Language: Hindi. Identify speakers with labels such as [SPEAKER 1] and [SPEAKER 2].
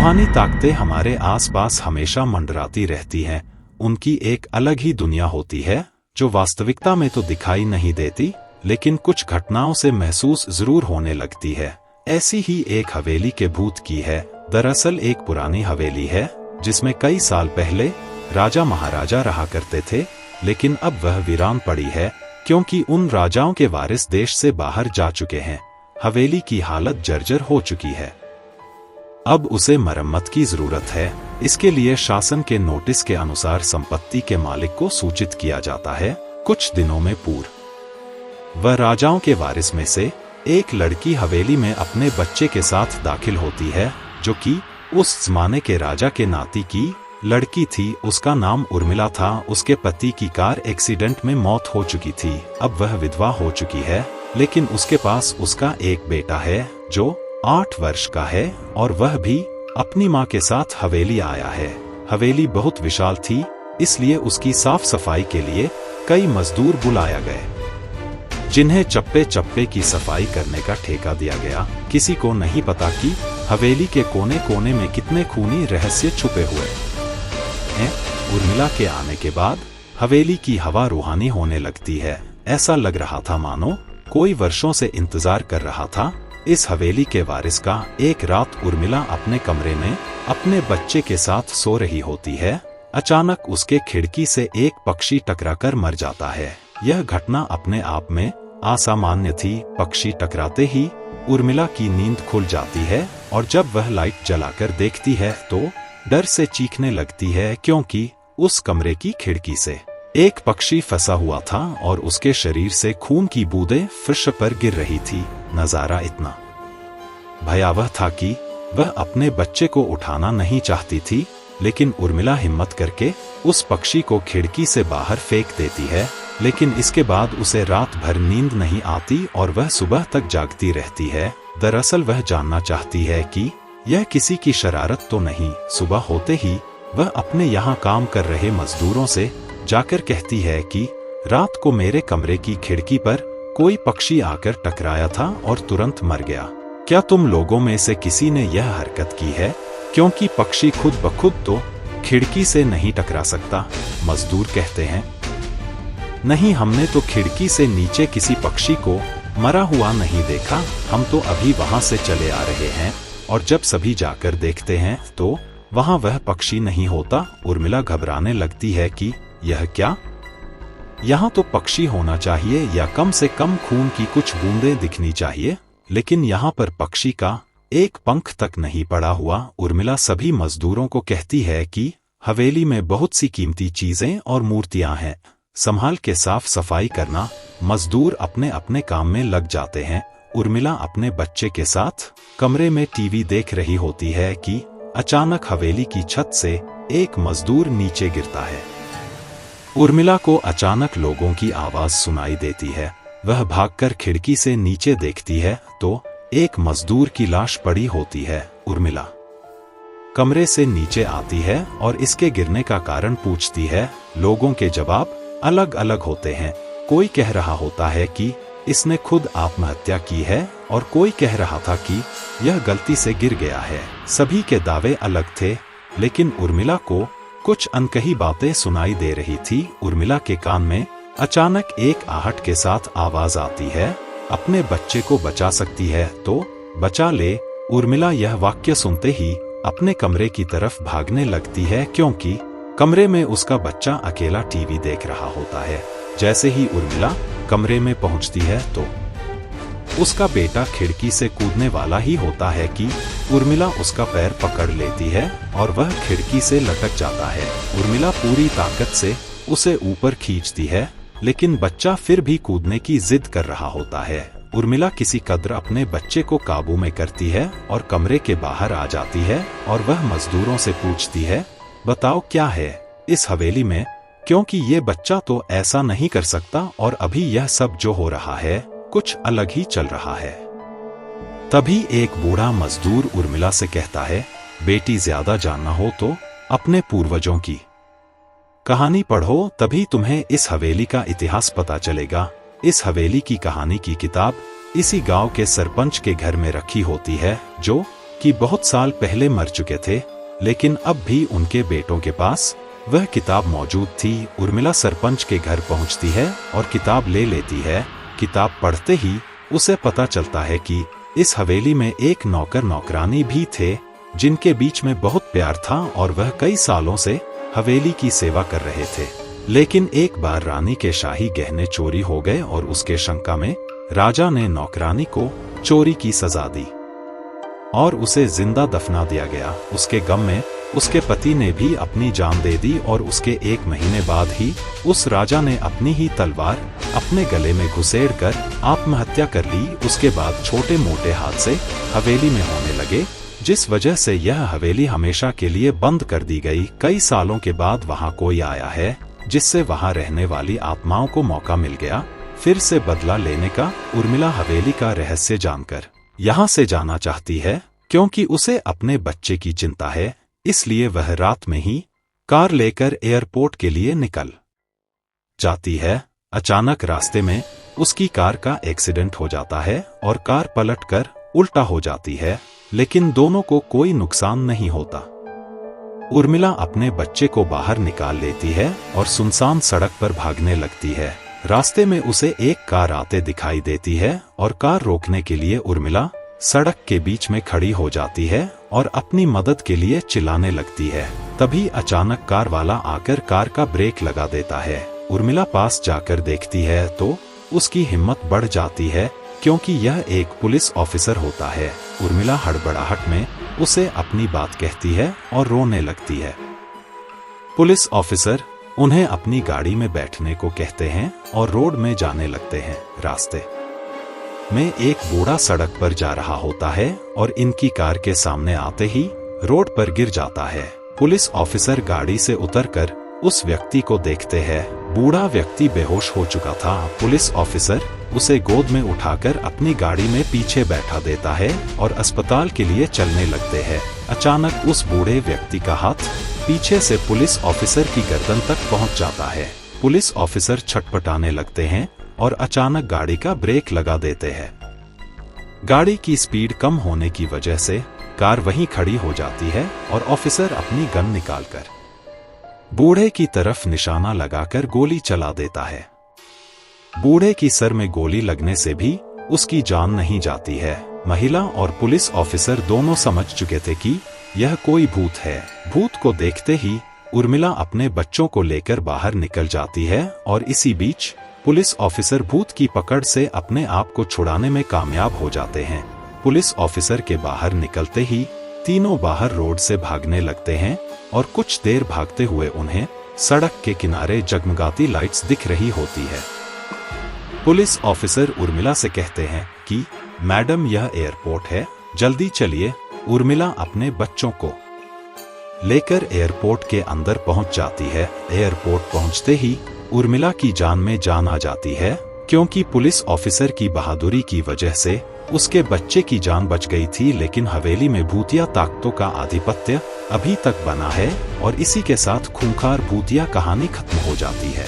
[SPEAKER 1] रूहानी ताकतें हमारे आसपास हमेशा मंडराती रहती हैं। उनकी एक अलग ही दुनिया होती है जो वास्तविकता में तो दिखाई नहीं देती, लेकिन कुछ घटनाओं से महसूस जरूर होने लगती है। ऐसी ही एक हवेली के भूत की है। दरअसल एक पुरानी हवेली है जिसमें कई साल पहले राजा महाराजा रहा करते थे, लेकिन अब वह वीरान पड़ी है क्योंकि उन राजाओं के वारिस देश से बाहर जा चुके हैं। हवेली की हालत जर्जर हो चुकी है। अब उसे मरम्मत की जरूरत है। इसके लिए शासन के नोटिस के अनुसार संपत्ति के मालिक को सूचित किया जाता है। कुछ दिनों में पूर्व वह राजाओं के वारिस में से एक लड़की हवेली में अपने बच्चे के साथ दाखिल होती है, जो कि उस जमाने के राजा के नाती की लड़की थी। उसका नाम उर्मिला था। उसके पति की कार एक्सीडेंट में मौत हो चुकी थी। अब वह विधवा हो चुकी है, लेकिन उसके पास उसका एक बेटा है जो 8 वर्ष का है और वह भी अपनी माँ के साथ हवेली आया है। हवेली बहुत विशाल थी, इसलिए उसकी साफ सफाई के लिए कई मजदूर बुलाया गए, जिन्हें चप्पे चप्पे की सफाई करने का ठेका दिया गया। किसी को नहीं पता कि हवेली के कोने कोने में कितने खूनी रहस्य छुपे हुए हैं। उर्मिला के आने के बाद हवेली की हवा रूहानी होने लगती है। ऐसा लग रहा था मानो कोई वर्षों से इंतजार कर रहा था इस हवेली के वारिस का। एक रात उर्मिला अपने कमरे में अपने बच्चे के साथ सो रही होती है। अचानक उसके खिड़की से एक पक्षी टकराकर मर जाता है। यह घटना अपने आप में असामान्य थी। पक्षी टकराते ही उर्मिला की नींद खुल जाती है और जब वह लाइट जलाकर देखती है तो डर से चीखने लगती है, क्योंकि उस कमरे की खिड़की से एक पक्षी फंसा हुआ था और उसके शरीर से खून की बूंदें फर्श पर गिर रही थी। नजारा इतना भयावह था कि वह अपने बच्चे को उठाना नहीं चाहती थी, लेकिन उर्मिला हिम्मत करके उस पक्षी को खिड़की से बाहर फेंक देती है। लेकिन इसके बाद उसे रात भर नींद नहीं आती और वह सुबह तक जागती रहती है। दरअसल वह जानना चाहती है कि यह किसी की शरारत तो नहीं। सुबह होते ही वह अपने यहाँ काम कर रहे मजदूरों से जाकर कहती है कि रात को मेरे कमरे की खिड़की पर कोई पक्षी आकर टकराया था और तुरंत मर गया। क्या तुम लोगों में से किसी ने यह हरकत की है? क्योंकि पक्षी खुद ब खुद तो खिड़की से नहीं टकरा सकता। मजदूर कहते हैं, नहीं, हमने तो खिड़की से नीचे किसी पक्षी को मरा हुआ नहीं देखा। हम तो अभी वहां से चले आ रहे हैं और जब सभी जाकर देखते हैं तो वहां वह पक्षी नहीं होता। उर्मिला घबराने लगती है कि यह क्या? यहाँ तो पक्षी होना चाहिए या कम से कम खून की कुछ बूंदें दिखनी चाहिए, लेकिन यहाँ पर पक्षी का एक पंख तक नहीं पड़ा हुआ। उर्मिला सभी मजदूरों को कहती है कि हवेली में बहुत सी कीमती चीजें और मूर्तियां हैं, संभाल के साफ सफाई करना। मजदूर अपने अपने काम में लग जाते हैं। उर्मिला अपने बच्चे के साथ कमरे में टीवी देख रही होती है कि अचानक हवेली की छत से एक मजदूर नीचे गिरता है। उर्मिला को अचानक लोगों की आवाज सुनाई देती है। वह भागकर खिड़की से नीचे देखती है तो एक मजदूर की लाश पड़ी होती है। उर्मिला कमरे से नीचे आती है और इसके गिरने का कारण पूछती है। लोगों के जवाब अलग अलग होते हैं। कोई कह रहा होता है कि इसने खुद आत्महत्या की है और कोई कह रहा था कि यह गलती से गिर गया है। सभी के दावे अलग थे, लेकिन उर्मिला को कुछ अनकही बातें सुनाई दे रही थी। उर्मिला के कान में अचानक एक आहट के साथ आवाज आती है, अपने बच्चे को बचा सकती है तो बचा ले। उर्मिला यह वाक्य सुनते ही अपने कमरे की तरफ भागने लगती है, क्योंकि कमरे में उसका बच्चा अकेला टीवी देख रहा होता है। जैसे ही उर्मिला कमरे में पहुंचती है तो उसका बेटा खिड़की से कूदने वाला ही होता है कि उर्मिला उसका पैर पकड़ लेती है और वह खिड़की से लटक जाता है। उर्मिला पूरी ताकत से उसे ऊपर खींचती है, लेकिन बच्चा फिर भी कूदने की जिद कर रहा होता है। उर्मिला किसी कदर अपने बच्चे को काबू में करती है और कमरे के बाहर आ जाती है और वह मजदूरों से पूछती है, बताओ क्या है इस हवेली में, क्योंकि ये बच्चा तो ऐसा नहीं कर सकता और अभी यह सब जो हो रहा है कुछ अलग ही चल रहा है। तभी एक बूढ़ा मजदूर उर्मिला से कहता है, बेटी ज्यादा जानना हो तो अपने पूर्वजों की कहानी पढ़ो, तभी तुम्हें इस हवेली का इतिहास पता चलेगा। इस हवेली की कहानी की किताब इसी गांव के सरपंच के घर में रखी होती है, जो कि बहुत साल पहले मर चुके थे, लेकिन अब भी उनके बेटों के पास वह किताब मौजूद थी। उर्मिला सरपंच के घर पहुंचती है और किताब ले लेती है। किताब पढ़ते ही उसे पता चलता है कि इस हवेली में एक नौकर नौकरानी भी थे, जिनके बीच में बहुत प्यार था और वह कई सालों से हवेली की सेवा कर रहे थे। लेकिन एक बार रानी के शाही गहने चोरी हो गए और उसके शंका में राजा ने नौकरानी को चोरी की सजा दी और उसे जिंदा दफना दिया गया। उसके गम में उसके पति ने भी अपनी जान दे दी और उसके 1 महीने बाद ही उस राजा ने अपनी ही तलवार अपने गले में घुसेड़कर आत्महत्या कर ली। उसके बाद छोटे मोटे हादसे हवेली में होने लगे, जिस वजह से यह हवेली हमेशा के लिए बंद कर दी गई। कई सालों के बाद वहां कोई आया है, जिससे वहां रहने वाली आत्माओं को मौका मिल गया फिर से बदला लेने का। उर्मिला हवेली का रहस्य जानकर यहाँ से जाना चाहती है, क्योंकि उसे अपने बच्चे की चिंता है। इसलिए वह रात में ही कार लेकर एयरपोर्ट के लिए निकल जाती है। अचानक रास्ते में उसकी कार का एक्सीडेंट हो जाता है और कार पलटकर उल्टा हो जाती है, लेकिन दोनों को कोई नुकसान नहीं होता। उर्मिला अपने बच्चे को बाहर निकाल लेती है और सुनसान सड़क पर भागने लगती है। रास्ते में उसे एक कार आते दिखाई देती है और कार रोकने के लिए उर्मिला सड़क के बीच में खड़ी हो जाती है और अपनी मदद के लिए चिल्लाने लगती है। तभी अचानक कार वाला आकर कार का ब्रेक लगा देता है। उर्मिला पास जाकर देखती है तो उसकी हिम्मत बढ़ जाती है, क्योंकि यह एक पुलिस ऑफिसर होता है। उर्मिला हड़बड़ाहट में उसे अपनी बात कहती है और रोने लगती है। पुलिस ऑफिसर उन्हें अपनी गाड़ी में बैठने को कहते हैं और रोड में जाने लगते हैं। रास्ते में एक बूढ़ा सड़क पर जा रहा होता है और इनकी कार के सामने आते ही रोड पर गिर जाता है। पुलिस ऑफिसर गाड़ी से उतरकर उस व्यक्ति को देखते हैं। बूढ़ा व्यक्ति बेहोश हो चुका था। पुलिस ऑफिसर उसे गोद में उठाकर अपनी गाड़ी में पीछे बैठा देता है और अस्पताल के लिए चलने लगते हैं। अचानक उस बूढ़े व्यक्ति का हाथ पीछे से पुलिस ऑफिसर की गर्दन तक पहुंच जाता है। पुलिस ऑफिसर छटपटाने लगते हैं और अचानक गाड़ी का ब्रेक लगा देते हैं। गाड़ी की स्पीड कम होने की वजह से कार वहीं खड़ी हो जाती है और ऑफिसर अपनी गन निकालकर बूढ़े की तरफ निशाना लगाकर गोली चला देता है। बूढ़े की सर में गोली लगने से भी उसकी जान नहीं जाती है। महिला और पुलिस ऑफिसर दोनों समझ चुके थे कि यह कोई भूत है। भूत को देखते ही उर्मिला अपने बच्चों को लेकर बाहर निकल जाती है और इसी बीच पुलिस ऑफिसर भूत की पकड़ से अपने आप को छुड़ाने में कामयाब हो जाते हैं। पुलिस ऑफिसर के बाहर निकलते ही तीनों बाहर रोड से भागने लगते हैं और कुछ देर भागते हुए उन्हें सड़क के किनारे जगमगाती लाइट्स दिख रही होती है। पुलिस ऑफिसर उर्मिला से कहते हैं कि मैडम, यह एयरपोर्ट है, जल्दी चलिए। उर्मिला अपने बच्चों को लेकर एयरपोर्ट के अंदर पहुंच जाती है। एयरपोर्ट पहुंचते ही उर्मिला की जान में जान आ जाती है, क्योंकि पुलिस ऑफिसर की बहादुरी की वजह से उसके बच्चे की जान बच गई थी। लेकिन हवेली में भूतिया ताकतों का आधिपत्य अभी तक बना है और इसी के साथ खूंखार भूतिया कहानी खत्म हो जाती है।